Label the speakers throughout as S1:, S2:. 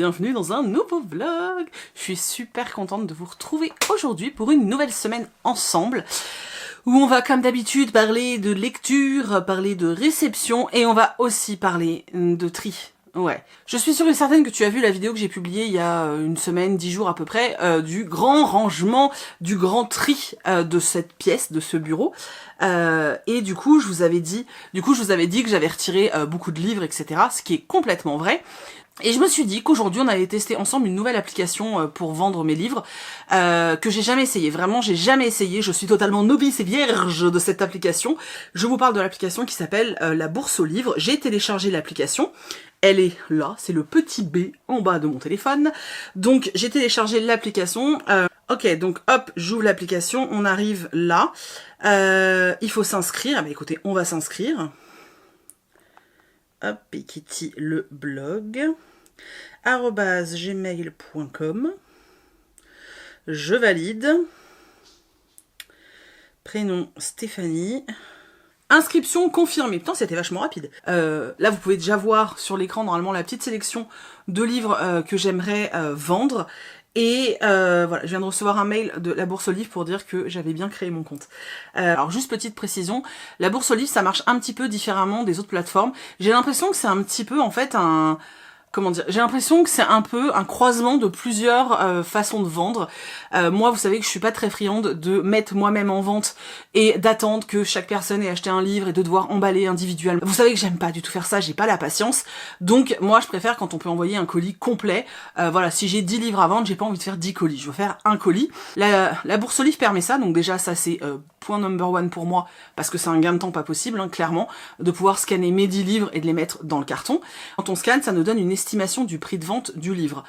S1: bienvenue dans un nouveau vlog. Je suis super contente de vous retrouver aujourd'hui pour une nouvelle semaine ensemble où on va comme d'habitude parler de lecture, parler de réception et on va aussi parler de tri. Ouais. Je suis sûre et certaine que tu as vu la vidéo que j'ai publiée il y a une semaine, 10 jours à peu près, du grand rangement, du grand tri de cette pièce, de ce bureau. Et du coup, je vous avais dit que j'avais retiré beaucoup de livres, etc. Ce qui est complètement vrai. Et je me suis dit qu'aujourd'hui on allait tester ensemble une nouvelle application pour vendre mes livres que j'ai jamais essayé. Vraiment, j'ai jamais essayé. Je suis totalement novice et vierge de cette application. Je vous parle de l'application qui s'appelle la Bourse aux livres. J'ai téléchargé l'application. Elle est là, c'est le petit B en bas de mon téléphone. Donc j'ai téléchargé l'application. Ok, donc hop, j'ouvre l'application. On arrive là. Il faut s'inscrire. Bah écoutez, on va s'inscrire. Hop, et Kitty le blog @gmail.com. Je valide. Prénom Stéphanie. Inscription confirmée. Putain, c'était vachement rapide. Là, vous pouvez déjà voir sur l'écran normalement la petite sélection de livres que j'aimerais vendre. Et voilà, je viens de recevoir un mail de la Bourse aux livres pour dire que j'avais bien créé mon compte. Alors juste petite précision, la Bourse aux livres ça marche un petit peu différemment des autres plateformes. J'ai l'impression que c'est un petit peu en fait un... Comment dire, j'ai l'impression que c'est un peu un croisement de plusieurs façons de vendre. Moi, vous savez que je suis pas très friande de mettre moi-même en vente et d'attendre que chaque personne ait acheté un livre et de devoir emballer individuellement. Vous savez que j'aime pas du tout faire ça, j'ai pas la patience. Donc moi, je préfère quand on peut envoyer un colis complet. Voilà, si j'ai 10 livres à vendre, j'ai pas envie de faire 10 colis, je veux faire un colis. La Bourse aux livres permet ça, donc déjà ça c'est point number one pour moi, parce que c'est un gain de temps pas possible, hein, clairement, de pouvoir scanner mes 10 livres et de les mettre dans le carton. Quand on scanne, ça nous donne une estimation du prix de vente du livre.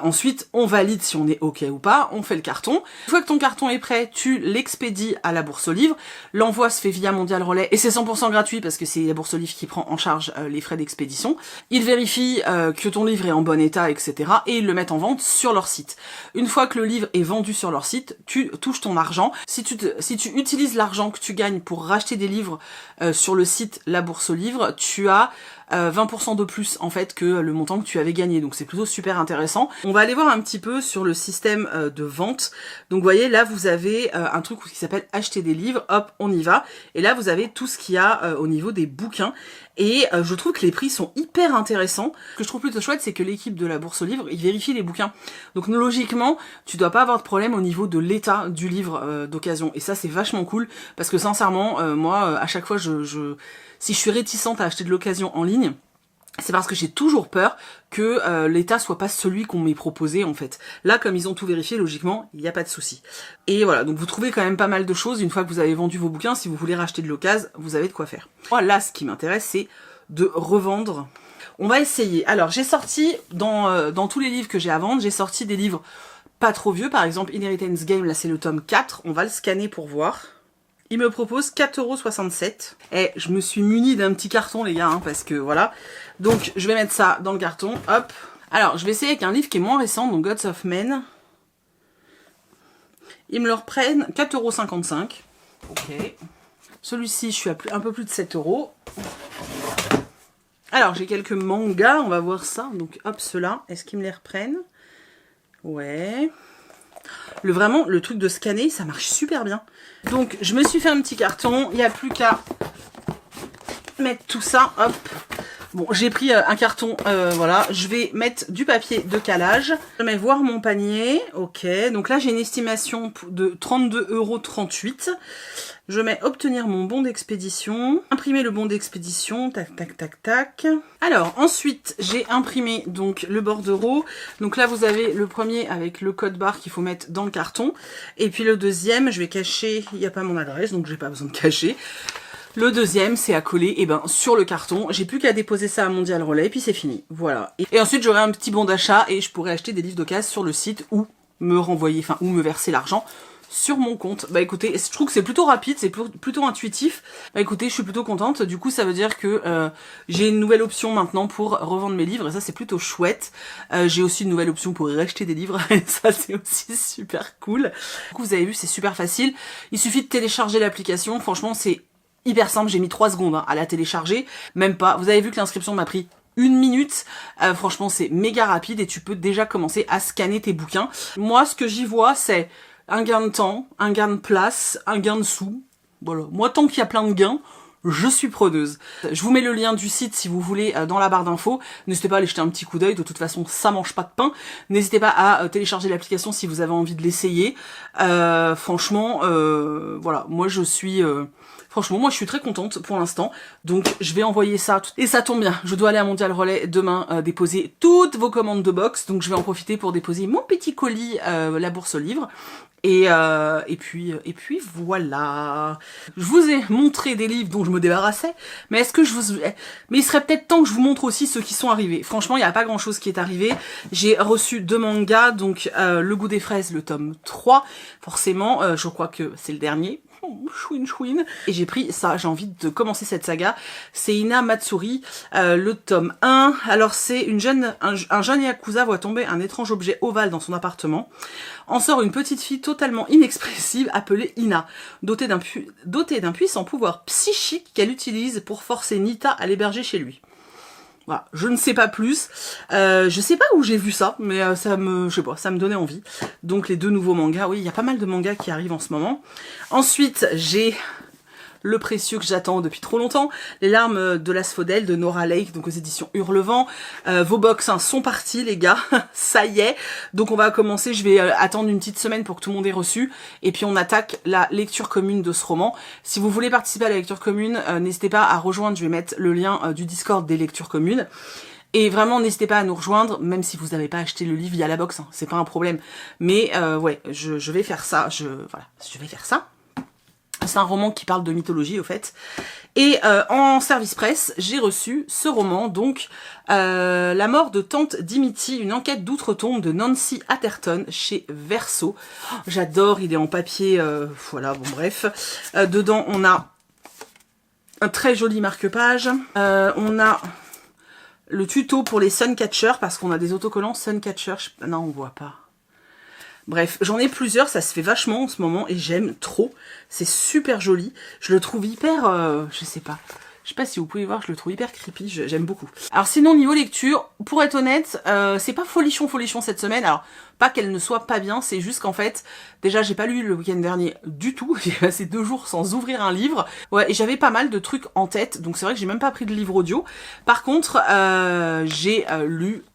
S1: Ensuite, on valide si on est OK ou pas, on fait le carton. Une fois que ton carton est prêt, tu l'expédies à la Bourse aux livres. L'envoi se fait via Mondial Relais et c'est 100% gratuit parce que c'est la Bourse aux livres qui prend en charge les frais d'expédition. Ils vérifient que ton livre est en bon état, etc. et ils le mettent en vente sur leur site. Une fois que le livre est vendu sur leur site, tu touches ton argent. Si tu utilises l'argent que tu gagnes pour racheter des livres sur le site La Bourse aux livres, tu as 20% de plus en fait que le montant que tu avais gagné, donc c'est plutôt super intéressant. On va aller voir un petit peu sur le système de vente. Donc vous voyez là vous avez un truc qui s'appelle acheter des livres, hop on y va, et là vous avez tout ce qu'il y a au niveau des bouquins. Et je trouve que les prix sont hyper intéressants. Ce que je trouve plutôt chouette, c'est que l'équipe de la Bourse aux livres, ils vérifient les bouquins. Donc logiquement, tu dois pas avoir de problème au niveau de l'état du livre d'occasion. Et ça, c'est vachement cool, parce que sincèrement, moi, à chaque fois, si je suis réticente à acheter de l'occasion en ligne, c'est parce que j'ai toujours peur que l'état soit pas celui qu'on m'ait proposé en fait. Là, comme ils ont tout vérifié, logiquement, il n'y a pas de souci. Et voilà, donc vous trouvez quand même pas mal de choses. Une fois que vous avez vendu vos bouquins, si vous voulez racheter de l'occasion, vous avez de quoi faire. Moi, là, ce qui m'intéresse, c'est de revendre. On va essayer. Alors, j'ai sorti, dans tous les livres que j'ai à vendre, j'ai sorti des livres pas trop vieux. Par exemple, Inheritance Game, là c'est le tome 4. On va le scanner pour voir. Il me propose 4,67 €. Et je me suis munie d'un petit carton, les gars, hein, parce que voilà. Donc, je vais mettre ça dans le carton. Hop. Alors, je vais essayer avec un livre qui est moins récent, donc Gods of Men. Ils me le reprennent 4,55 €. Ok. Celui-ci, je suis à un peu plus de 7 €. Alors, j'ai quelques mangas, on va voir ça. Donc, hop, ceux-là. Est-ce qu'ils me les reprennent? Ouais. Vraiment, le truc de scanner, ça marche super bien. Donc, je me suis fait un petit carton. Il n'y a plus qu'à mettre tout ça. Hop. Bon, j'ai pris un carton, voilà. Je vais mettre du papier de calage. Je vais voir mon panier. Ok. Donc là, j'ai une estimation de 32,38 €. Je mets obtenir mon bon d'expédition. Imprimer le bon d'expédition. Tac, tac, tac, tac. Alors, ensuite, j'ai imprimé donc le bordereau. Donc là, vous avez le premier avec le code barre qu'il faut mettre dans le carton. Et puis le deuxième, je vais cacher. Il n'y a pas mon adresse, donc j'ai pas besoin de cacher. Le deuxième, c'est à coller sur le carton. J'ai plus qu'à déposer ça à Mondial Relais, et puis c'est fini. Voilà. Et ensuite, j'aurai un petit bon d'achat et je pourrai acheter des livres d'occasion sur le site ou me renvoyer, enfin, ou me verser l'argent sur mon compte. Bah écoutez, je trouve que c'est plutôt rapide, c'est plutôt intuitif. Bah écoutez, je suis plutôt contente. Du coup, ça veut dire que j'ai une nouvelle option maintenant pour revendre mes livres et ça, c'est plutôt chouette. J'ai aussi une nouvelle option pour racheter des livres et ça, c'est aussi super cool. Du coup, vous avez vu, c'est super facile. Il suffit de télécharger l'application. Franchement, c'est hyper simple. J'ai mis 3 secondes à la télécharger. Même pas. Vous avez vu que l'inscription m'a pris une minute. Franchement, c'est méga rapide et tu peux déjà commencer à scanner tes bouquins. Moi, ce que j'y vois, c'est un gain de temps, un gain de place, un gain de sous. Voilà. Moi, tant qu'il y a plein de gains, je suis preneuse. Je vous mets le lien du site si vous voulez dans la barre d'infos. N'hésitez pas à aller jeter un petit coup d'œil, de toute façon ça mange pas de pain. N'hésitez pas à télécharger l'application si vous avez envie de l'essayer. Franchement, voilà, moi je suis... Franchement, moi je suis très contente pour l'instant, donc je vais envoyer ça, et ça tombe bien, je dois aller à Mondial Relais demain déposer toutes vos commandes de box, donc je vais en profiter pour déposer mon petit colis, la bourse aux livres. Et puis voilà. Je vous ai montré des livres dont je me débarrassais, mais mais il serait peut-être temps que je vous montre aussi ceux qui sont arrivés. Franchement, il n'y a pas grand chose qui est arrivé. J'ai reçu 2 mangas, donc Le Goût des fraises, le tome 3. Forcément, je crois que c'est le dernier. Chouine chouine. Et j'ai pris ça, j'ai envie de commencer cette saga. C'est Ina Matsuri, le tome 1. Alors c'est un jeune yakuza voit tomber un étrange objet ovale dans son appartement. En sort une petite fille totalement inexpressive appelée Ina, dotée d'un puissant pouvoir psychique qu'elle utilise pour forcer Nita à l'héberger chez lui. Voilà, je ne sais pas plus. Je sais pas où j'ai vu ça, mais ça me donnait envie. Donc les 2 nouveaux mangas, oui, il y a pas mal de mangas qui arrivent en ce moment. Ensuite, j'ai le précieux que j'attends depuis trop longtemps, Les larmes de l'asphodèle de Nora Lake, donc aux éditions Hurlevent. Vos box sont partis les gars, ça y est. Donc on va commencer, je vais attendre une petite semaine pour que tout le monde ait reçu, et puis on attaque la lecture commune de ce roman. Si vous voulez participer à la lecture commune, n'hésitez pas à rejoindre, je vais mettre le lien du Discord des lectures communes. Et vraiment, n'hésitez pas à nous rejoindre, même si vous n'avez pas acheté le livre via la box, hein, c'est pas un problème. Mais ouais, je vais faire ça, je vais faire ça. C'est un roman qui parle de mythologie au fait. Et en service presse, j'ai reçu ce roman, donc La mort de Tante Dimity, une enquête d'outre-tombe de Nancy Atherton chez Verso. J'adore, il est en papier, voilà, bon bref. Dedans, on a un très joli marque-page. On a le tuto pour les Suncatchers, parce qu'on a des autocollants Suncatcher. Non, on voit pas. Bref, j'en ai plusieurs, ça se fait vachement en ce moment et j'aime trop. C'est super joli. Je le trouve hyper... je sais pas si vous pouvez voir, je le trouve hyper creepy, j'aime beaucoup. Alors sinon, niveau lecture, pour être honnête, c'est pas folichon cette semaine. Alors, pas qu'elle ne soit pas bien, c'est juste qu'en fait, déjà j'ai pas lu le week-end dernier du tout, j'ai passé 2 jours sans ouvrir un livre, ouais, et j'avais pas mal de trucs en tête, donc c'est vrai que j'ai même pas pris de livre audio. Par contre, j'ai lu,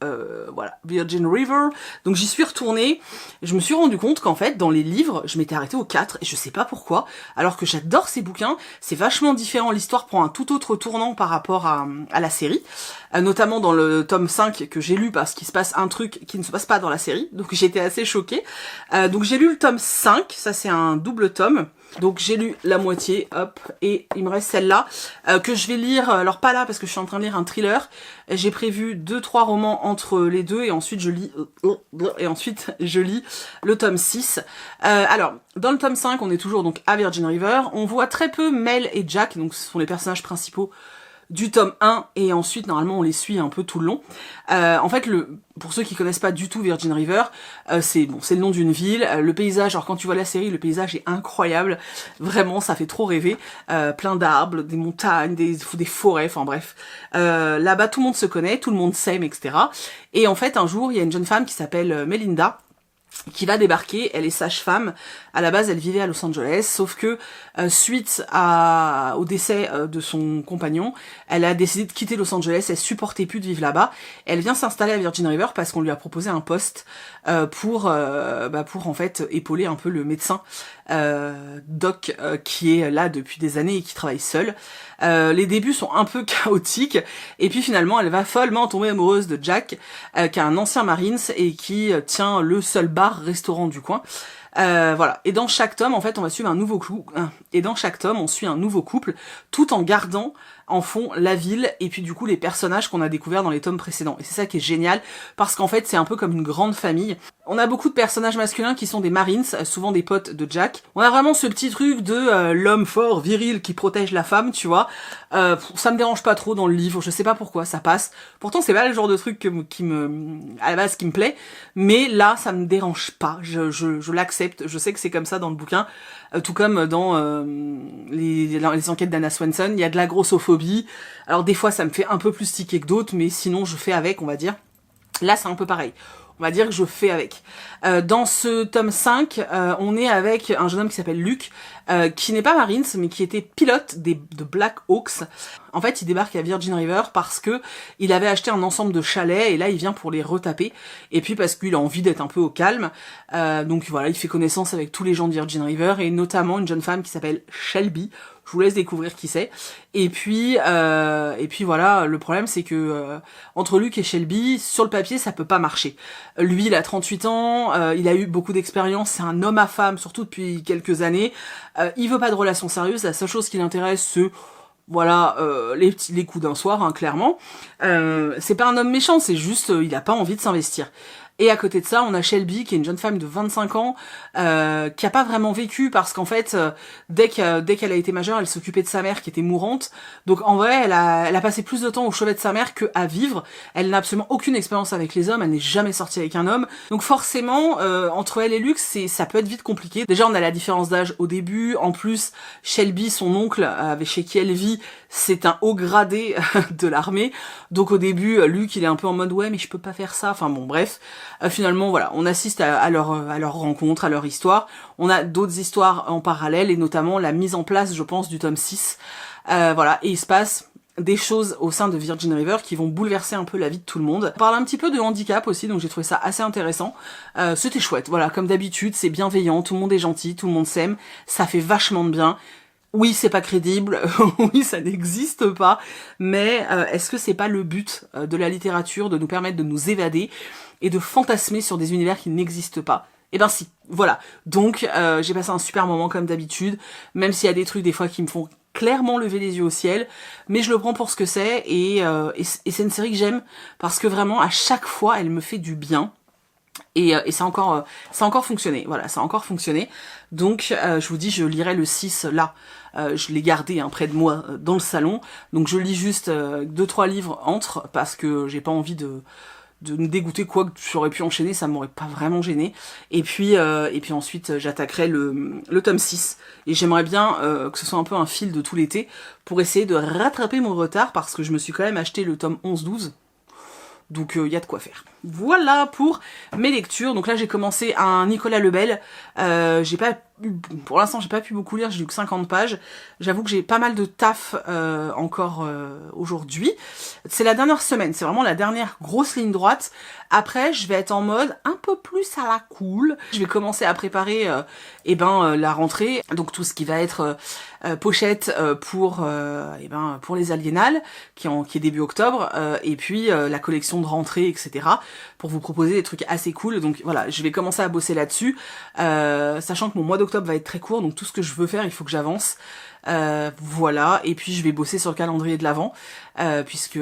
S1: voilà, Virgin River, donc j'y suis retournée, je me suis rendu compte qu'en fait, dans les livres, je m'étais arrêtée au 4, et je sais pas pourquoi, alors que j'adore ces bouquins, c'est vachement différent, l'histoire prend un tout autre tournant par rapport à la série, notamment dans le tome 5 que j'ai lu parce qu'il se passe un truc qui ne se passe pas dans la série, donc j'étais assez choquée. Donc j'ai lu le tome 5, ça c'est un double tome, donc j'ai lu la moitié, hop, et il me reste celle-là, que je vais lire, alors pas là parce que je suis en train de lire un thriller, j'ai prévu 2-3 romans entre les deux, et ensuite je lis, le tome 6. Alors, dans le tome 5, on est toujours donc à Virgin River, on voit très peu Mel et Jack, donc ce sont les personnages principaux du tome 1, et ensuite normalement on les suit un peu tout le long. En fait, pour ceux qui connaissent pas du tout Virgin River, c'est le nom d'une ville, le paysage, alors quand tu vois la série, le paysage est incroyable, vraiment ça fait trop rêver, plein d'arbres, des montagnes, des forêts, enfin bref. Là-bas tout le monde se connaît, tout le monde s'aime, etc. Et en fait un jour il y a une jeune femme qui s'appelle Melinda, qui va débarquer, elle est sage-femme, à la base elle vivait à Los Angeles, sauf que suite au décès de son compagnon, elle a décidé de quitter Los Angeles, elle supportait plus de vivre là-bas, elle vient s'installer à Virgin River parce qu'on lui a proposé un poste pour en fait épauler un peu le médecin Doc qui est là depuis des années et qui travaille seul. Les débuts sont un peu chaotiques et puis finalement elle va follement tomber amoureuse de Jack qui est un ancien Marines et qui tient le seul bar-restaurant du coin. Voilà. Et dans chaque tome, en fait, on va suivre un nouveau couple. Et dans chaque tome, on suit un nouveau couple, tout en gardant en fond la ville et puis du coup les personnages qu'on a découverts dans les tomes précédents. Et c'est ça qui est génial parce qu'en fait c'est un peu comme une grande famille. On a beaucoup de personnages masculins qui sont des Marines, souvent des potes de Jack. On a vraiment ce petit truc de l'homme fort, viril qui protège la femme, tu vois. Ça me dérange pas trop dans le livre, je sais pas pourquoi, ça passe. Pourtant c'est pas le genre de truc à la base qui me plaît, mais là ça me dérange pas. Je l'accepte j'accepte, je sais que c'est comme ça dans le bouquin, tout comme dans les enquêtes d'Anna Swenson, il y a de la grossophobie. Alors des fois ça me fait un peu plus tiquer que d'autres, mais sinon je fais avec, on va dire. Là c'est un peu pareil. On va dire que je fais avec. Dans ce tome 5, on est avec un jeune homme qui s'appelle Luke, qui n'est pas Marines, mais qui était pilote de Black Hawks. En fait, il débarque à Virgin River parce que il avait acheté un ensemble de chalets, et là, il vient pour les retaper. Et puis, parce qu'il a envie d'être un peu au calme. Donc voilà, il fait connaissance avec tous les gens de Virgin River, et notamment une jeune femme qui s'appelle Shelby. Je vous laisse découvrir qui c'est. Et puis voilà, le problème c'est que entre Luke et Shelby, sur le papier, ça peut pas marcher. Lui, il a 38 ans, il a eu beaucoup d'expérience, c'est un homme à femme, surtout depuis quelques années. Il veut pas de relation sérieuse, la seule chose qui l'intéresse, c'est voilà, les coups d'un soir, hein, clairement. C'est pas un homme méchant, c'est juste, il a pas envie de s'investir. Et à côté de ça, on a Shelby, qui est une jeune femme de 25 ans, qui a pas vraiment vécu, parce qu'en fait, dès qu'elle a été majeure, elle s'occupait de sa mère qui était mourante. Donc en vrai, elle a passé plus de temps au chevet de sa mère qu'à vivre. Elle n'a absolument aucune expérience avec les hommes, elle n'est jamais sortie avec un homme. Donc forcément, entre elle et Luke, ça peut être vite compliqué. Déjà, on a la différence d'âge au début. En plus, Shelby, son oncle, chez qui elle vit, c'est un haut gradé de l'armée. Donc au début, Luke, il est un peu en mode « ouais, mais je peux pas faire ça ». Enfin bon, bref. Finalement, voilà, on assiste à leur rencontre, à leur histoire. On a d'autres histoires en parallèle, et notamment la mise en place, je pense, du tome 6. Voilà, et il se passe des choses au sein de Virgin River qui vont bouleverser un peu la vie de tout le monde. On parle un petit peu de handicap aussi, donc j'ai trouvé ça assez intéressant. C'était chouette, voilà, comme d'habitude, c'est bienveillant, tout le monde est gentil, tout le monde s'aime, ça fait vachement de bien. Oui, c'est pas crédible, oui, ça n'existe pas, mais est-ce que c'est pas le but de la littérature, de nous permettre de nous évader et de fantasmer sur des univers qui n'existent pas? Eh ben si, voilà. Donc j'ai passé un super moment comme d'habitude, même s'il y a des trucs des fois qui me font clairement lever les yeux au ciel, mais je le prends pour ce que c'est, et c'est une série que j'aime, parce que vraiment à chaque fois elle me fait du bien. Et ça a encore fonctionné, voilà, ça a encore fonctionné. Donc je vous dis, je lirai le 6 là, je l'ai gardé près de moi dans le salon, donc je lis juste 2-3 livres entre, parce que j'ai pas envie de me dégoûter, quoi que j'aurais pu enchaîner, ça m'aurait pas vraiment gêné. Et puis ensuite j'attaquerai le tome 6, et j'aimerais bien que ce soit un peu un fil de tout l'été, pour essayer de rattraper mon retard, parce que je me suis quand même acheté le tome 11-12, donc y a de quoi faire. Voilà pour mes lectures. Donc là j'ai commencé un Nicolas Lebel. Pour l'instant j'ai pas pu beaucoup lire, j'ai lu que 50 pages. J'avoue que j'ai pas mal de taf encore aujourd'hui. C'est la dernière semaine, c'est vraiment la dernière grosse ligne droite. Après je vais être en mode un peu plus à la cool. Je vais commencer à préparer la rentrée. Donc tout ce qui va être pochette pour les Aliénales qui est début octobre, et puis la collection de rentrée, etc. pour vous proposer des trucs assez cool. Donc voilà, je vais commencer à bosser là-dessus, sachant que mon mois d'octobre va être très court, donc tout ce que je veux faire, il faut que j'avance. Voilà, et puis je vais bosser sur le calendrier de l'Avent, puisque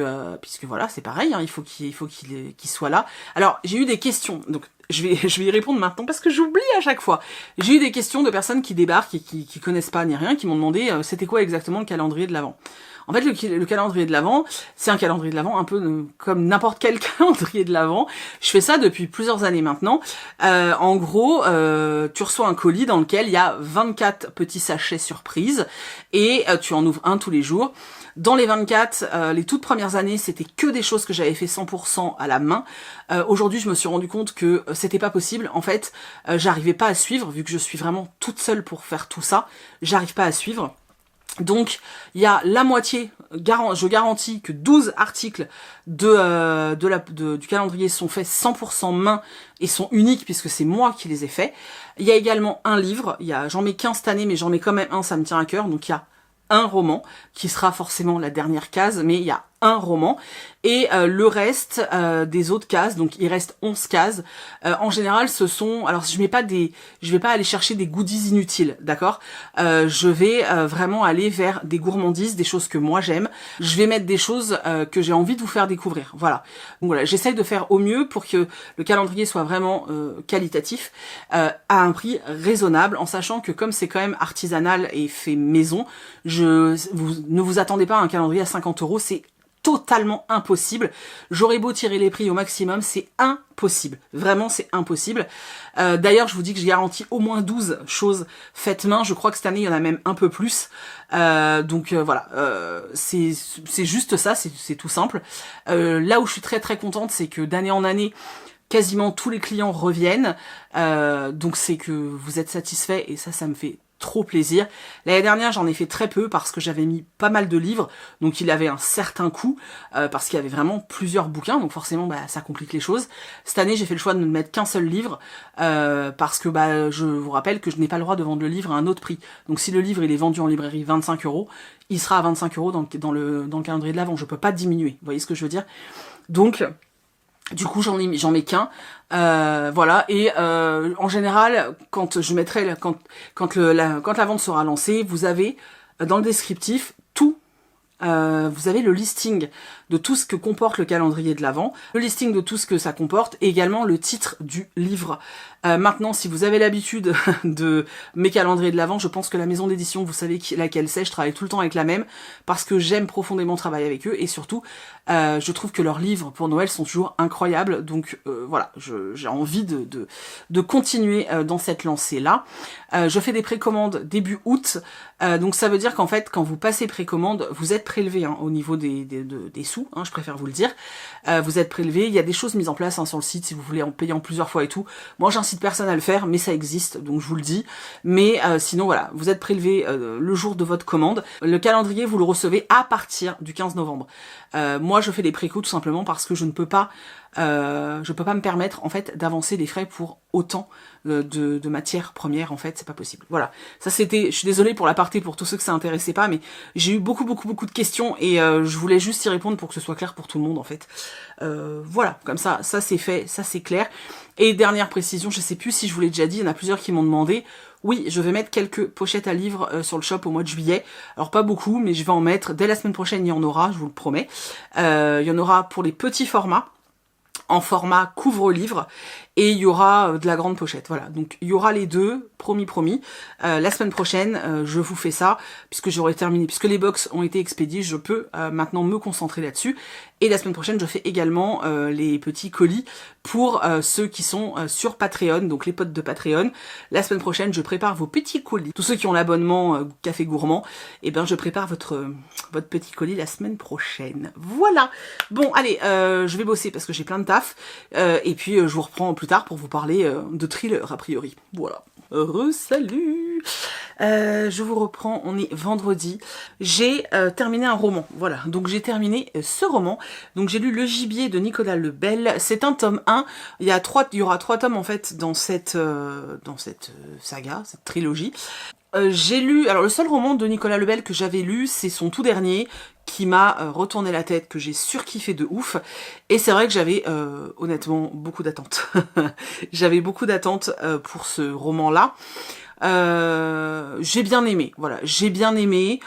S1: voilà, c'est pareil, hein, il faut qu'il soit là. Alors j'ai eu des questions, donc je vais y répondre maintenant parce que j'oublie à chaque fois. J'ai eu des questions de personnes qui débarquent et qui connaissent pas ni rien, qui m'ont demandé c'était quoi exactement le calendrier de l'Avent. En fait, le calendrier de l'Avent, c'est un calendrier de l'Avent un peu comme n'importe quel calendrier de l'Avent. Je fais ça depuis plusieurs années maintenant. En gros, tu reçois un colis dans lequel il y a 24 petits sachets surprises, et tu en ouvres un tous les jours. Dans les 24, les toutes premières années, c'était que des choses que j'avais fait 100% à la main. Aujourd'hui, je me suis rendu compte que c'était pas possible. En fait, j'arrivais pas à suivre, vu que je suis vraiment toute seule pour faire tout ça. J'arrive pas à suivre. Donc, il y a la moitié, je garantis que 12 articles du calendrier sont faits 100% main et sont uniques puisque c'est moi qui les ai faits. Il y a également un livre, j'en mets qu'un cette année, mais j'en mets quand même un, ça me tient à cœur. Donc il y a un roman, qui sera forcément la dernière case, mais il y a un roman, et le reste des autres cases, donc il reste 11 cases. En général, ce sont, alors je vais pas aller chercher des goodies inutiles, d'accord. Je vais vraiment aller vers des gourmandises, des choses que moi j'aime. Je vais mettre des choses que j'ai envie de vous faire découvrir, voilà. Donc voilà, j'essaye de faire au mieux pour que le calendrier soit vraiment qualitatif, à un prix raisonnable, en sachant que comme c'est quand même artisanal et fait maison, ne vous attendez pas à un calendrier à 50 €, c'est totalement impossible. J'aurais beau tirer les prix au maximum, c'est impossible. Vraiment, c'est impossible. D'ailleurs, je vous dis que je garantis au moins 12 choses faites main. Je crois que cette année, il y en a même un peu plus. Donc voilà, c'est juste ça, c'est tout simple. Là où je suis très très contente, c'est que d'année en année, quasiment tous les clients reviennent. Donc c'est que vous êtes satisfaits et ça me fait trop plaisir. L'année dernière, j'en ai fait très peu parce que j'avais mis pas mal de livres, donc il avait un certain coût, parce qu'il y avait vraiment plusieurs bouquins, donc forcément ça complique les choses. Cette année, j'ai fait le choix de ne mettre qu'un seul livre, parce que je vous rappelle que je n'ai pas le droit de vendre le livre à un autre prix. Donc si le livre il est vendu en librairie 25 €, il sera à 25 € dans le calendrier de l'Avent. Je peux pas diminuer, vous voyez ce que je veux dire? Donc du coup, j'en mets qu'un, voilà. Et en général, quand je mettrai, quand la vente sera lancée, vous avez dans le descriptif tout. Vous avez le listing de tout ce que comporte le calendrier de l'Avent, le listing de tout ce que ça comporte, et également le titre du livre. Maintenant, si vous avez l'habitude de mes calendriers de l'Avent, je pense que la maison d'édition, vous savez laquelle c'est, je travaille tout le temps avec la même, parce que j'aime profondément travailler avec eux, et surtout, je trouve que leurs livres pour Noël sont toujours incroyables, donc voilà, j'ai envie de continuer dans cette lancée-là. Je fais des précommandes début août, donc ça veut dire qu'en fait, quand vous passez précommande, vous êtes prélevé au niveau des sous, je préfère vous le dire. Vous êtes prélevé, il y a des choses mises en place sur le site si vous voulez en payer en plusieurs fois et tout. Moi j'incite personne à le faire, mais ça existe, donc je vous le dis. Mais sinon voilà, vous êtes prélevé le jour de votre commande. Le calendrier, vous le recevez à partir du 15 novembre. Moi je fais des préco tout simplement parce que je ne peux pas me permettre en fait d'avancer des frais pour autant de matières premières, en fait c'est pas possible. Voilà, ça c'était, je suis désolée pour l'aparté pour tous ceux que ça intéressait pas, mais j'ai eu beaucoup de questions et je voulais juste y répondre pour que ce soit clair pour tout le monde en fait. Voilà, comme ça c'est fait, ça c'est clair. Et dernière précision, je sais plus si je vous l'ai déjà dit, il y en a plusieurs qui m'ont demandé. Oui, je vais mettre quelques pochettes à livres sur le shop au mois de juillet. Alors pas beaucoup, mais je vais en mettre. Dès la semaine prochaine, il y en aura, je vous le promets. Il y en aura pour les petits formats, en format couvre-livre, et il y aura de la grande pochette. Voilà, donc il y aura les deux, promis. La semaine prochaine, je vous fais ça, puisque j'aurai terminé, puisque les box ont été expédiées, je peux maintenant me concentrer là-dessus. Et la semaine prochaine, je fais également les petits colis pour ceux qui sont sur Patreon, donc les potes de Patreon. La semaine prochaine, je prépare vos petits colis. Tous ceux qui ont l'abonnement Café Gourmand, eh ben je prépare votre petit colis la semaine prochaine. Voilà. Bon, allez, je vais bosser parce que j'ai plein de taf. Et puis je vous reprends plus tard pour vous parler de thriller a priori. Voilà. Heureux salut. Je vous reprends, on est vendredi. J'ai terminé un roman, voilà, donc j'ai terminé ce roman. Donc j'ai lu Le Gibier de Nicolas Lebel, c'est un tome 1, il y aura 3 tomes en fait dans cette saga, cette trilogie. J'ai lu, alors le seul roman de Nicolas Lebel que j'avais lu, c'est son tout dernier, qui m'a retourné la tête, que j'ai surkiffé de ouf. Et c'est vrai que j'avais honnêtement beaucoup d'attentes. J'avais beaucoup d'attentes pour ce roman-là. J'ai bien aimé, voilà, j'ai bien aimé.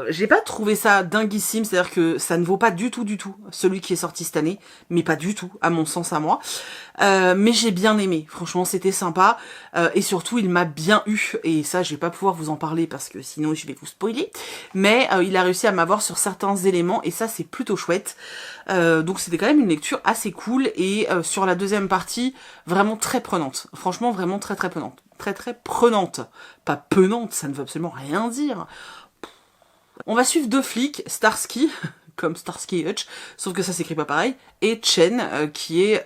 S1: J'ai pas trouvé ça dinguissime, c'est-à-dire que ça ne vaut pas du tout celui qui est sorti cette année, mais pas du tout, à mon sens à moi. Mais j'ai bien aimé, franchement c'était sympa, et surtout il m'a bien eu, et ça je vais pas pouvoir vous en parler parce que sinon je vais vous spoiler, mais il a réussi à m'avoir sur certains éléments, et ça c'est plutôt chouette. Donc c'était quand même une lecture assez cool, et sur la deuxième partie, vraiment très prenante, franchement vraiment très prenante. Très prenante, pas penante, ça ne veut absolument rien dire. On va suivre 2 flics, Starsky, comme Starsky et Hutch, sauf que ça s'écrit pas pareil, et Chen, qui est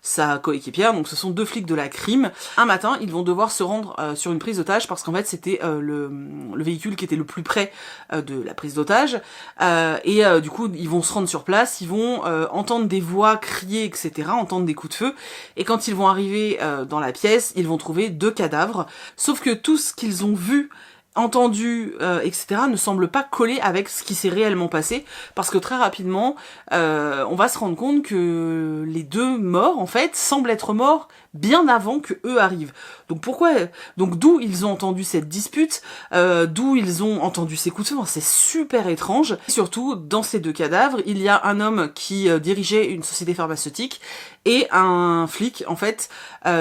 S1: sa coéquipière, donc ce sont 2 flics de la crime. Un matin, ils vont devoir se rendre sur une prise d'otage, parce qu'en fait c'était le véhicule qui était le plus près de la prise d'otage, et du coup ils vont se rendre sur place, ils vont entendre des voix crier, etc., entendre des coups de feu, et quand ils vont arriver dans la pièce, ils vont trouver 2 cadavres, sauf que tout ce qu'ils ont vu, entendu, etc., ne semble pas coller avec ce qui s'est réellement passé, parce que très rapidement, on va se rendre compte que les 2 morts, en fait, semblent être morts bien avant que eux arrivent. Donc pourquoi, donc d'où ils ont entendu cette dispute, d'où ils ont entendu ces coups de feu, c'est super étrange. Et surtout, dans ces deux cadavres, il y a un homme qui dirigeait une société pharmaceutique et un flic, en fait,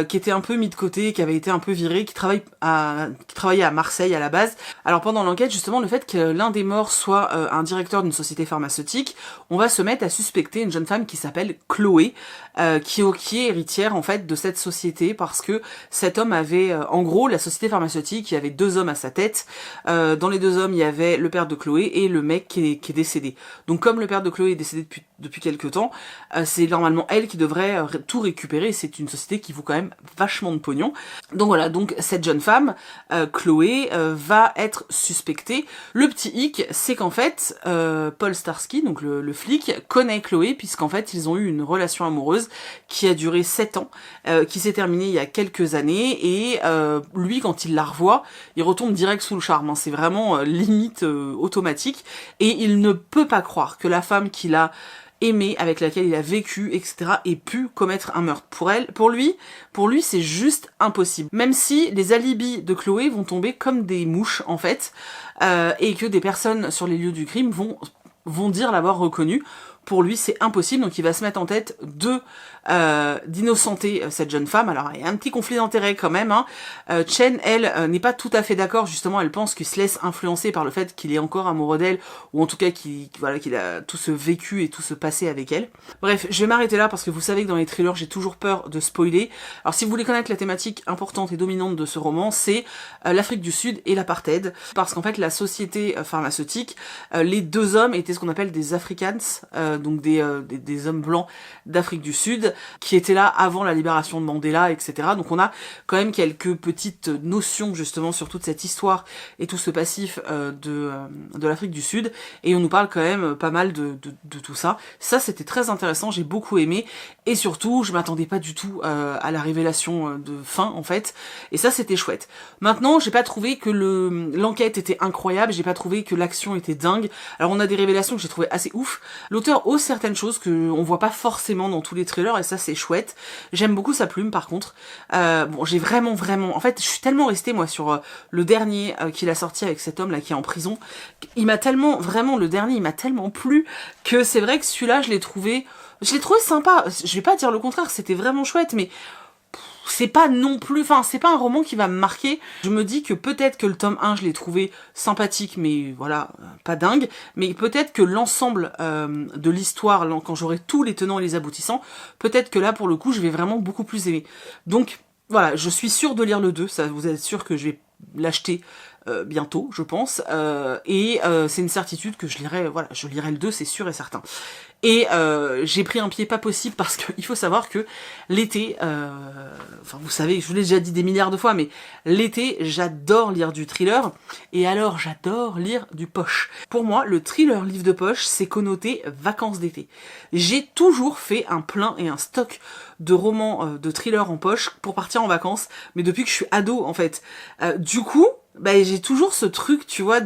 S1: qui était un peu mis de côté, qui avait été un peu viré, qui travaillait à Marseille à la base. Alors pendant l'enquête, justement, le fait que l'un des morts soit un directeur d'une société pharmaceutique, on va se mettre à suspecter une jeune femme qui s'appelle Chloé, qui est héritière, en fait, de cette société, parce que cet homme avait, en gros, la société pharmaceutique, il y avait 2 hommes à sa tête. Dans les 2 hommes, il y avait le père de Chloé et le mec qui est décédé. Donc comme le père de Chloé est décédé depuis quelques temps, c'est normalement elle qui devrait tout récupérer. C'est une société qui vaut quand même vachement de pognon. Donc voilà, donc cette jeune femme, Chloé, va être suspectée. Le petit hic, c'est qu'en fait, Paul Starsky, donc le flic, connaît Chloé, puisqu'en fait, ils ont eu une relation amoureuse qui a duré 7 ans, qui s'est terminée il y a quelques années, et lui, quand il la revoit, il retombe direct sous le charme, hein. C'est vraiment limite automatique, et il ne peut pas croire que la femme qu'il a aimée, avec laquelle il a vécu, etc., ait pu commettre un meurtre. Pour lui, c'est juste impossible. Même si les alibis de Chloé vont tomber comme des mouches, en fait, et que des personnes sur les lieux du crime vont dire l'avoir reconnue. Pour lui, c'est impossible, donc il va se mettre en tête d'innocenter cette jeune femme. Alors, il y a un petit conflit d'intérêts quand même, hein. Chen, elle, n'est pas tout à fait d'accord, justement, elle pense qu'il se laisse influencer par le fait qu'il est encore amoureux d'elle, ou en tout cas qu'il a tout ce vécu et tout ce passé avec elle. Bref, je vais m'arrêter là, parce que vous savez que dans les thrillers, j'ai toujours peur de spoiler. Alors, si vous voulez connaître la thématique importante et dominante de ce roman, c'est l'Afrique du Sud et l'apartheid, parce qu'en fait, la société pharmaceutique, les 2 hommes étaient ce qu'on appelle des Africans, donc des hommes blancs d'Afrique du Sud, qui étaient là avant la libération de Mandela, etc. Donc on a quand même quelques petites notions justement sur toute cette histoire et tout ce passif de l'Afrique du Sud, et on nous parle quand même pas mal de tout ça. Ça, c'était très intéressant, j'ai beaucoup aimé, et surtout, je m'attendais pas du tout à la révélation de fin, en fait, et ça, c'était chouette. Maintenant, j'ai pas trouvé que l'enquête était incroyable, j'ai pas trouvé que l'action était dingue. Alors on a des révélations que j'ai trouvé assez ouf. L'auteur ose certaines choses qu'on voit pas forcément dans tous les trailers, et ça c'est chouette. J'aime beaucoup sa plume par contre. Bon, j'ai vraiment, en fait, je suis tellement restée moi sur le dernier qu'il a sorti avec cet homme là qui est en prison. Il m'a tellement, vraiment, le dernier, il m'a tellement plu que c'est vrai que celui-là, je l'ai trouvé sympa. Je vais pas dire le contraire, c'était vraiment chouette, mais c'est pas non plus, enfin c'est pas un roman qui va me marquer. Je me dis que peut-être que le tome 1 je l'ai trouvé sympathique, mais voilà, pas dingue, mais peut-être que l'ensemble de l'histoire, quand j'aurai tous les tenants et les aboutissants, peut-être que là pour le coup je vais vraiment beaucoup plus aimer. Donc voilà, je suis sûre de lire le 2, ça vous êtes sûr que je vais l'acheter bientôt, je pense, et c'est une certitude que je lirai le 2, c'est sûr et certain. Et j'ai pris un pied pas possible parce qu'il faut savoir que l'été, enfin vous savez, je vous l'ai déjà dit des milliards de fois, mais l'été, j'adore lire du thriller, et alors j'adore lire du poche. Pour moi, le thriller livre de poche, c'est connoté vacances d'été. J'ai toujours fait un plein et un stock de romans de thriller en poche pour partir en vacances, mais depuis que je suis ado en fait. Du coup, bah, j'ai toujours ce truc, tu vois,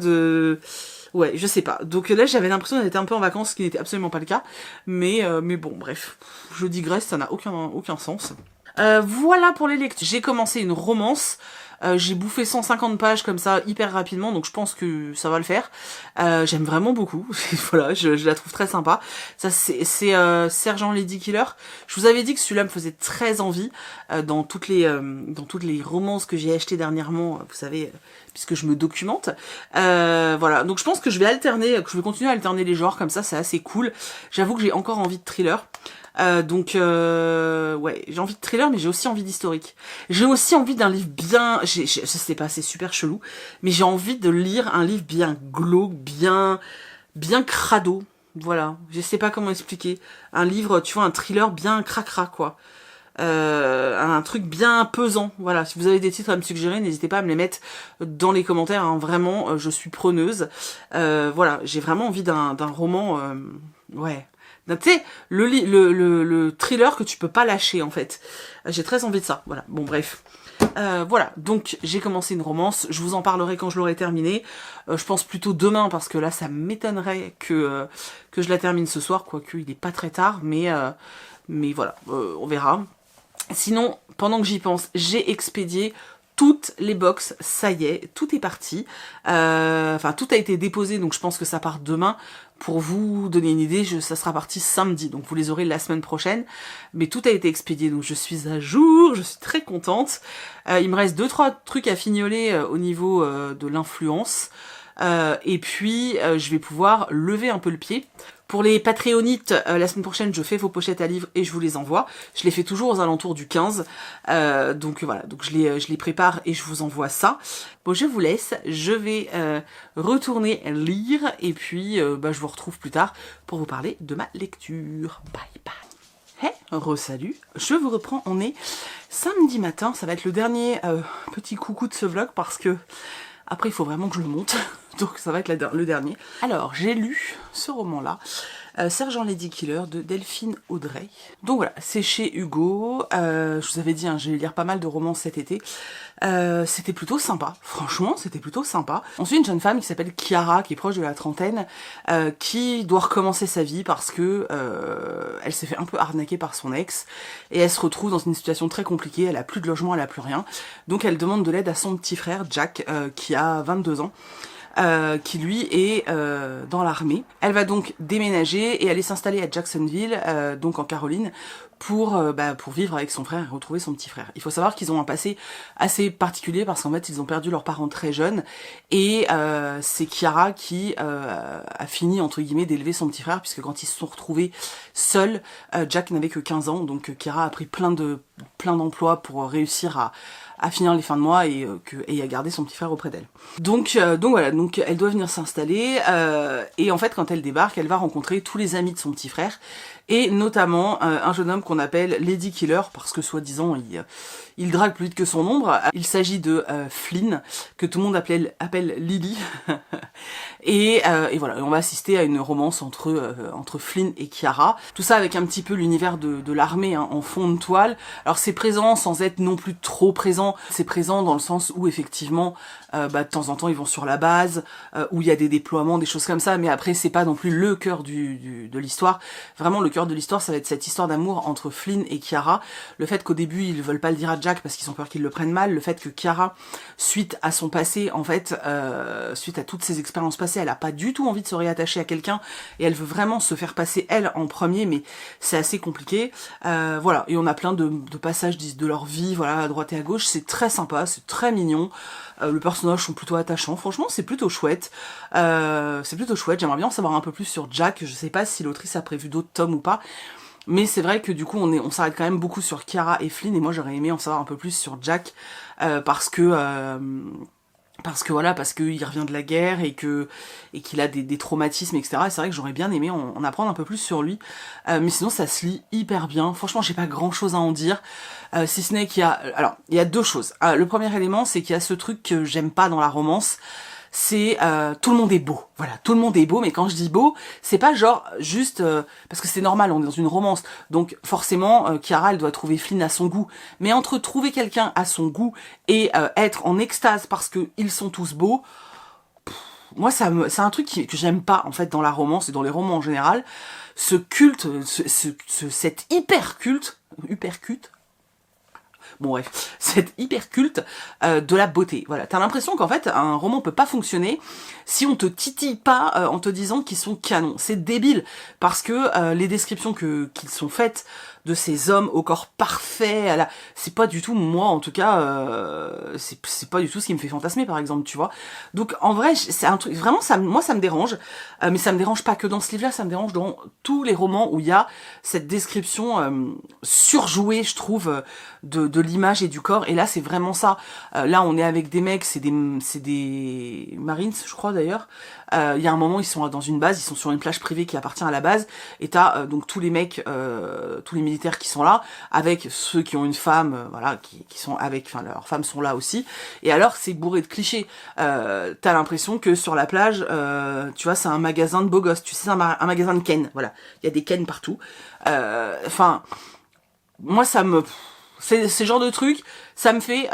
S1: ouais, je sais pas. Donc là, j'avais l'impression d'être un peu en vacances, ce qui n'était absolument pas le cas. Mais bon, bref, je digresse, ça n'a aucun sens. Voilà pour les lectures. J'ai commencé une romance. J'ai bouffé 150 pages comme ça hyper rapidement, donc je pense que ça va le faire. J'aime vraiment beaucoup. Voilà, je la trouve très sympa. Ça, c'est Sergent Lady Killer. Je vous avais dit que celui-là me faisait très envie dans toutes les romances que j'ai achetées dernièrement. Vous savez, puisque je me documente. Voilà, donc je pense que je vais continuer à alterner les genres comme ça. C'est assez cool. J'avoue que j'ai encore envie de thriller. Ouais, j'ai envie de thriller, mais j'ai aussi envie d'historique. J'ai aussi envie d'un livre bien, je sais pas, c'est super chelou, mais j'ai envie de lire un livre bien glauque, bien crado. Voilà, je sais pas comment expliquer. Un livre, tu vois, un thriller bien cracra, quoi. Un truc bien pesant. Voilà, si vous avez des titres à me suggérer, n'hésitez pas à me les mettre dans les commentaires, hein. Vraiment, je suis preneuse. Voilà, j'ai vraiment envie d'un roman, ouais. Tu sais, le thriller que tu peux pas lâcher, en fait. J'ai très envie de ça, voilà. Bon, bref. Voilà, donc j'ai commencé une romance, je vous en parlerai quand je l'aurai terminée. Je pense plutôt demain, parce que là, ça m'étonnerait que je la termine ce soir, quoique il est pas très tard, mais voilà, on verra. Sinon, pendant que j'y pense, j'ai expédié toutes les box, ça y est, tout est parti. Enfin, tout a été déposé, donc je pense que ça part demain. Pour vous donner une idée, ça sera parti samedi, donc vous les aurez la semaine prochaine. Mais tout a été expédié, donc je suis à jour, je suis très contente. Il me reste 2-3 trucs à fignoler au niveau de l'influence. Et puis, je vais pouvoir lever un peu le pied. Pour les Patreonites, la semaine prochaine, je fais vos pochettes à livres et je vous les envoie. Je les fais toujours aux alentours du 15. Donc voilà, donc je les prépare et je vous envoie ça. Bon, je vous laisse. Je vais retourner lire et puis je vous retrouve plus tard pour vous parler de ma lecture. Bye bye. Hey, re-salut. Je vous reprends, on est samedi matin. Ça va être le dernier petit coucou de ce vlog parce que après, il faut vraiment que je le monte, donc ça va être le dernier. Alors, j'ai lu ce roman-là, Sergent Lady Killer de Delphine Audrey. Donc voilà, c'est chez Hugo. Je vous avais dit, hein, j'ai lire pas mal de romans cet été. C'était plutôt sympa, franchement, c'était plutôt sympa. On suit une jeune femme qui s'appelle Chiara, qui est proche de la trentaine, qui doit recommencer sa vie parce que elle s'est fait un peu arnaquer par son ex, et elle se retrouve dans une situation très compliquée, elle a plus de logement, elle a plus rien. Donc elle demande de l'aide à son petit frère, Jack, qui a 22 ans. Qui lui est dans l'armée. Elle va donc déménager et aller s'installer à Jacksonville, donc en Caroline, pour vivre avec son frère et retrouver son petit frère. Il faut savoir qu'ils ont un passé assez particulier parce qu'en fait ils ont perdu leurs parents très jeunes et c'est Chiara qui a fini entre guillemets d'élever son petit frère, puisque quand ils se sont retrouvés seuls, Jack n'avait que 15 ans, donc Chiara a pris plein d'emplois pour réussir à finir les fins de mois et à garder son petit frère auprès d'elle. Donc voilà, donc elle doit venir s'installer et en fait quand elle débarque, elle va rencontrer tous les amis de son petit frère et notamment un jeune homme qu'on appelle Lady Killer parce que soi-disant il drague plus vite que son ombre. Il s'agit de Flynn, que tout le monde appelle Lily. et voilà, on va assister à une romance entre Flynn et Chiara. Tout ça avec un petit peu l'univers de l'armée hein, en fond de toile. Alors c'est présent sans être non plus trop présent. C'est présent dans le sens où effectivement, de temps en temps ils vont sur la base, où il y a des déploiements, des choses comme ça. Mais après c'est pas non plus le cœur de l'histoire. Vraiment le cœur de l'histoire, ça va être cette histoire d'amour entre Flynn et Chiara. Le fait qu'au début ils veulent pas le dire à Jack parce qu'ils ont peur qu'il le prenne mal, le fait que Chiara, suite à son passé, en fait, suite à toutes ses expériences passées, elle a pas du tout envie de se réattacher à quelqu'un et elle veut vraiment se faire passer elle en premier, mais c'est assez compliqué. Voilà, et on a plein de passages de leur vie, voilà, à droite et à gauche, c'est très sympa, c'est très mignon. Le personnage sont plutôt attachants, franchement c'est plutôt chouette. J'aimerais bien en savoir un peu plus sur Jack, je sais pas si l'autrice a prévu d'autres tomes ou pas. Mais c'est vrai que du coup on s'arrête quand même beaucoup sur Chiara et Flynn, et moi j'aurais aimé en savoir un peu plus sur Jack parce qu'il revient de la guerre et qu'il a des traumatismes, etc. Et c'est vrai que j'aurais bien aimé en apprendre un peu plus sur lui. Mais sinon ça se lit hyper bien. Franchement j'ai pas grand chose à en dire. Si ce n'est qu'il y a... Alors, il y a deux choses. Le premier élément, c'est qu'il y a ce truc que j'aime pas dans la romance, c'est tout le monde est beau. Voilà, tout le monde est beau, mais quand je dis beau, c'est pas genre juste parce que c'est normal, on est dans une romance, donc forcément Chiara elle doit trouver Flynn à son goût. Mais entre trouver quelqu'un à son goût et être en extase parce que ils sont tous beaux, moi c'est un truc que j'aime pas en fait dans la romance et dans les romans en général. Ce culte, cet hyper culte. Bon bref, cette hyper culte de la beauté. Voilà, t'as l'impression qu'en fait un roman peut pas fonctionner si on te titille pas en te disant qu'ils sont canons. C'est débile parce que les descriptions qu'ils sont faites de ces hommes au corps parfait, c'est pas du tout moi en tout cas, c'est pas du tout ce qui me fait fantasmer par exemple, tu vois. Donc en vrai c'est un truc vraiment moi ça me dérange, mais ça me dérange pas que dans ce livre-là, ça me dérange dans tous les romans où il y a cette description surjouée, je trouve, de l'image et du corps. Et là c'est vraiment ça. Là on est avec des mecs, c'est des Marines je crois d'ailleurs. Il y a un moment ils sont dans une base, ils sont sur une plage privée qui appartient à la base, et t'as donc tous les mecs, tous les militaires qui sont là, avec ceux qui ont une femme, voilà, qui sont avec, enfin leurs femmes sont là aussi. Et alors c'est bourré de clichés. T'as l'impression que sur la plage, tu vois, c'est un magasin de beaux gosses, tu sais, c'est un magasin de Ken, voilà. Il y a des Ken partout. Enfin, moi ça me... C'est ce genre de truc, ça me fait...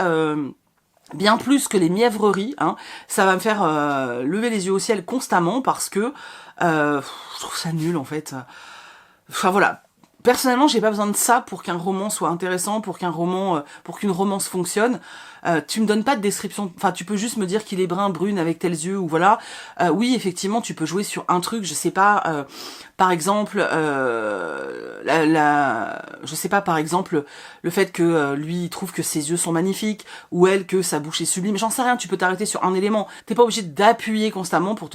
S1: bien plus que les mièvreries, hein, ça va me faire lever les yeux au ciel constamment parce que je trouve ça nul en fait. Enfin voilà, Personnellement, j'ai pas besoin de ça pour qu'un roman soit intéressant, pour qu'un roman, pour qu'une romance fonctionne. Tu me donnes pas de description, enfin tu peux juste me dire qu'il est brun, brune avec tels yeux ou voilà. Oui, effectivement, tu peux jouer sur un truc, je sais pas, par exemple, je sais pas, par exemple, le fait que lui il trouve que ses yeux sont magnifiques ou elle que sa bouche est sublime. J'en sais rien, tu peux t'arrêter sur un élément. T'es pas obligé d'appuyer constamment pour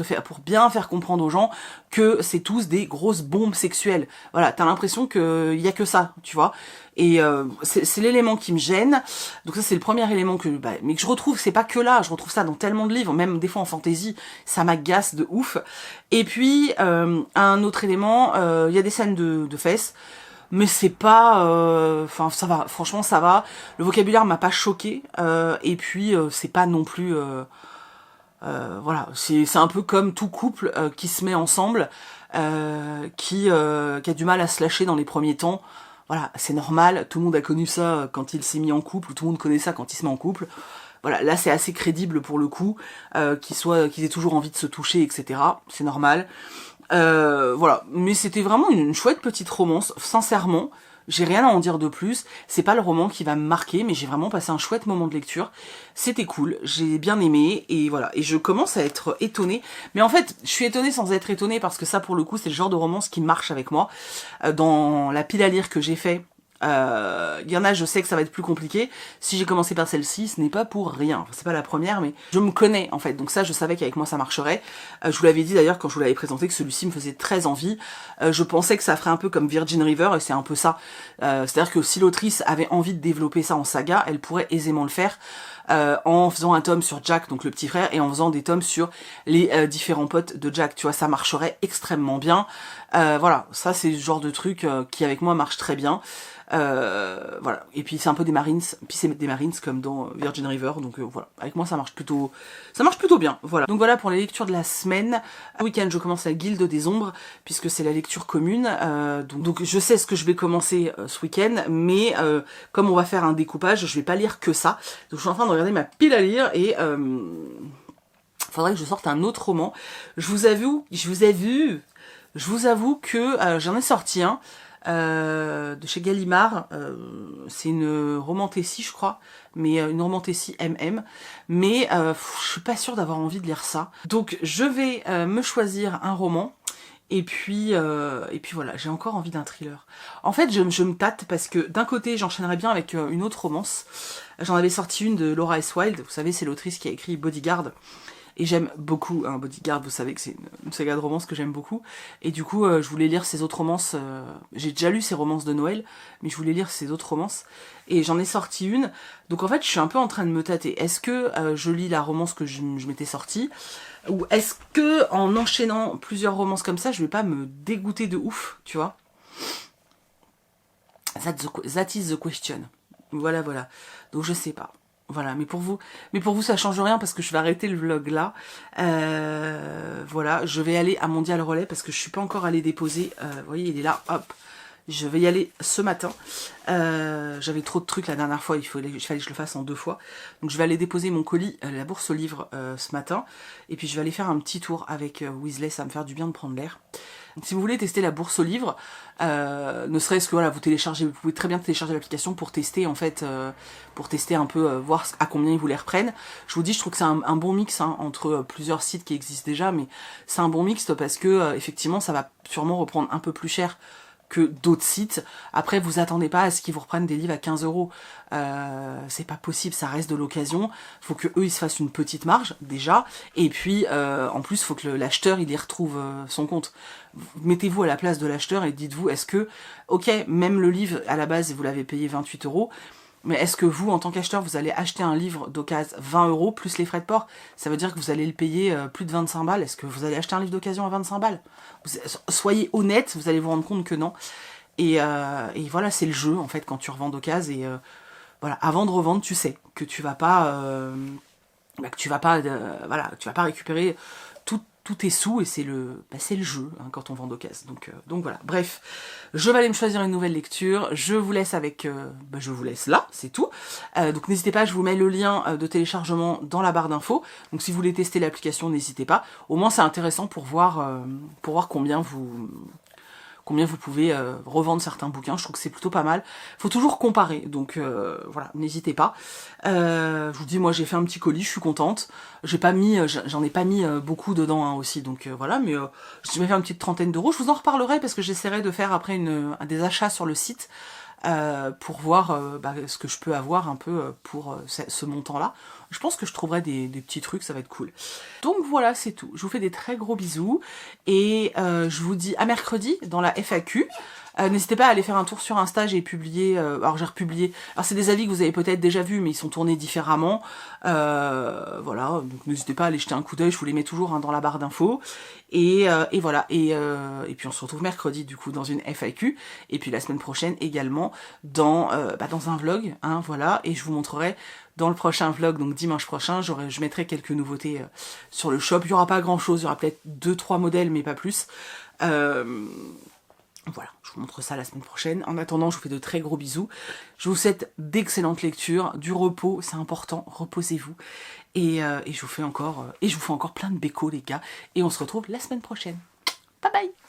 S1: bien faire comprendre aux gens que c'est tous des grosses bombes sexuelles. Voilà, t'as l'impression qu'il y a que ça, tu vois. Et c'est l'élément qui me gêne. Donc ça c'est le premier élément mais que je retrouve, c'est pas que là, je retrouve ça dans tellement de livres, même des fois en fantasy, ça m'agace de ouf. Et puis un autre élément, il y a des scènes de fesses, mais c'est pas, enfin ça va, franchement ça va. Le vocabulaire m'a pas choqué, et puis c'est pas non plus, voilà, c'est un peu comme tout couple qui se met ensemble, qui a du mal à se lâcher dans les premiers temps. Voilà, c'est normal, tout le monde a connu ça quand il s'est mis en couple, ou tout le monde connaît ça quand il se met en couple. Voilà, là c'est assez crédible pour le coup, qu'ils aient toujours envie de se toucher, etc. C'est normal. Voilà, mais c'était vraiment une chouette petite romance, sincèrement. J'ai rien à en dire de plus, c'est pas le roman qui va me marquer, mais j'ai vraiment passé un chouette moment de lecture. C'était cool, j'ai bien aimé, et voilà. Et je commence à être étonnée, mais en fait, je suis étonnée sans être étonnée, parce que ça, pour le coup, c'est le genre de romance qui marche avec moi. Dans la pile à lire que j'ai fait, il y en a, je sais que ça va être plus compliqué. Si j'ai commencé par celle-ci, ce n'est pas pour rien. Enfin, c'est pas la première, mais je me connais en fait. Donc ça, je savais qu'avec moi ça marcherait. Je vous l'avais dit d'ailleurs quand je vous l'avais présenté que celui-ci me faisait très envie. Je pensais que ça ferait un peu comme Virgin River et c'est un peu ça. C'est-à-dire que si l'autrice avait envie de développer ça en saga, elle pourrait aisément le faire. En faisant un tome sur Jack, donc le petit frère, et en faisant des tomes sur les différents potes de Jack, tu vois, ça marcherait extrêmement bien. Voilà, ça c'est le genre de truc qui avec moi marche très bien. Voilà, et puis c'est un peu des Marines, puis c'est des Marines comme dans Virgin River, donc voilà, avec moi ça marche plutôt bien, voilà. Donc voilà pour les lectures de la semaine. Le week-end je commence la Guilde des Ombres, puisque c'est la lecture commune, donc je sais ce que je vais commencer ce week-end, mais comme on va faire un découpage, je vais pas lire que ça, donc je suis en train de regarder ma pile à lire, et faudrait que je sorte un autre roman. Je vous avoue que j'en ai sorti un, de chez Gallimard, c'est une romantécie je crois, mais une romantécie MM, mais je suis pas sûre d'avoir envie de lire ça, donc je vais me choisir un roman, et puis voilà, j'ai encore envie d'un thriller. En fait je me tâte parce que d'un côté j'enchaînerais bien avec une autre romance, j'en avais sorti une de Laura S. Wilde, vous savez c'est l'autrice qui a écrit Bodyguard, et j'aime beaucoup Bodyguard, vous savez que c'est une saga de romance que j'aime beaucoup. Et du coup, je voulais lire ses autres romances. J'ai déjà lu ses romances de Noël, mais je voulais lire ses autres romances. Et j'en ai sorti une. Donc en fait, je suis un peu en train de me tâter. Est-ce que je lis la romance que je m'étais sortie, ou est-ce que en enchaînant plusieurs romances comme ça, je vais pas me dégoûter de ouf, tu vois? That is the question. Voilà, voilà. Donc je sais pas. Voilà, mais pour vous ça change rien parce que je vais arrêter le vlog là. Voilà, je vais aller à Mondial Relais parce que je suis pas encore allée déposer. Vous voyez, il est là, hop. Je vais y aller ce matin. J'avais trop de trucs la dernière fois, il fallait que je le fasse en 2 fois. Donc je vais aller déposer mon colis à la bourse aux livres ce matin. Et puis je vais aller faire un petit tour avec Weasley, ça va me faire du bien de prendre l'air. Donc, si vous voulez tester la bourse aux livres, ne serait-ce que voilà, vous pouvez très bien télécharger l'application pour tester en fait, pour tester un peu, voir à combien ils vous les reprennent. Je vous dis, je trouve que c'est un bon mix entre plusieurs sites qui existent déjà, mais c'est un bon mix parce que effectivement, ça va sûrement reprendre un peu plus cher que d'autres sites. Après, vous attendez pas à ce qu'ils vous reprennent des livres à 15 €. C'est pas possible, ça reste de l'occasion. Faut que eux ils se fassent une petite marge déjà, et puis en plus faut que l'acheteur il y retrouve son compte. Mettez-vous à la place de l'acheteur et dites-vous, est-ce que, ok, même le livre à la base vous l'avez payé 28 €, mais est-ce que vous, en tant qu'acheteur, vous allez acheter un livre d'occasion 20 € plus les frais de port? Ça veut dire que vous allez le payer plus de 25 balles. Est-ce que vous allez acheter un livre d'occasion à 25 balles? Soyez honnête, vous allez vous rendre compte que non. Et voilà, c'est le jeu, en fait, quand tu revends d'occasion. Et voilà, avant de revendre, tu sais que tu vas pas... voilà, tu vas pas récupérer tous tes sous, et c'est le jeu quand on vend d'occasion. Donc voilà, bref, je vais aller me choisir une nouvelle lecture, je vous laisse avec, je vous laisse là, c'est tout. Donc n'hésitez pas, je vous mets le lien de téléchargement dans la barre d'infos, donc si vous voulez tester l'application, n'hésitez pas, au moins c'est intéressant pour voir combien combien vous pouvez revendre certains bouquins. Je trouve que c'est plutôt pas mal. Faut toujours comparer, donc voilà, n'hésitez pas. Je vous dis, moi j'ai fait un petit colis, je suis contente. J'en ai pas mis beaucoup dedans hein, aussi, donc voilà, mais je m'ai fait une petite trentaine d'euros. Je vous en reparlerai parce que j'essaierai de faire après des achats sur le site. Pour voir ce que je peux avoir un peu pour ce montant-là. Je pense que je trouverai des petits trucs, ça va être cool. Donc voilà, c'est tout. Je vous fais des très gros bisous et je vous dis à mercredi dans la FAQ. N'hésitez pas à aller faire un tour sur Insta, j'ai publié, alors j'ai republié, alors c'est des avis que vous avez peut-être déjà vus, mais ils sont tournés différemment, voilà, donc n'hésitez pas à aller jeter un coup d'œil, je vous les mets toujours hein, dans la barre d'infos, et voilà, et puis on se retrouve mercredi du coup dans une FAQ, et puis la semaine prochaine également dans un vlog, hein, voilà, et je vous montrerai dans le prochain vlog, donc dimanche prochain, je mettrai quelques nouveautés sur le shop, il n'y aura pas grand chose, il y aura peut-être 2-3 modèles, mais pas plus, voilà, je vous montre ça la semaine prochaine. En attendant, je vous fais de très gros bisous. Je vous souhaite d'excellentes lectures, du repos, c'est important, reposez-vous. Et je vous fais encore plein de bécos, les gars. Et on se retrouve la semaine prochaine. Bye bye!